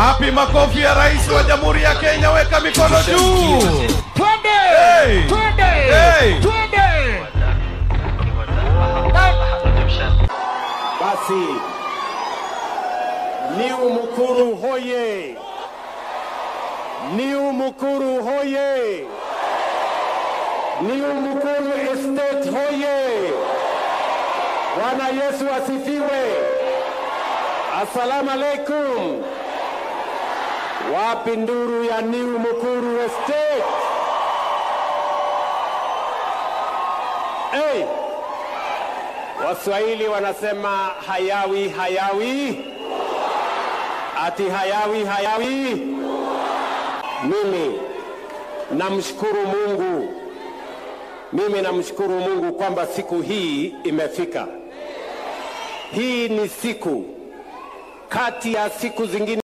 Wapi makofi ya rais wa Jamhuri ya Kenya? Weka mikono juu. Twende! Hey! Twende! Hey! Twende! Basi, New Mukuru hoye! New Mukuru hoye! New Mukuru Estate hoye! Bwana Yesu asifiwe! Assalamu alaikum! Wapi nduru ya New Mukuru Estate? Hey! Waswahili wanasema hayawi hayawi, ati hayawi hayawi. Mimi namshukuru Mungu kwamba siku hii imefika. Hii ni siku kati ya siku zingine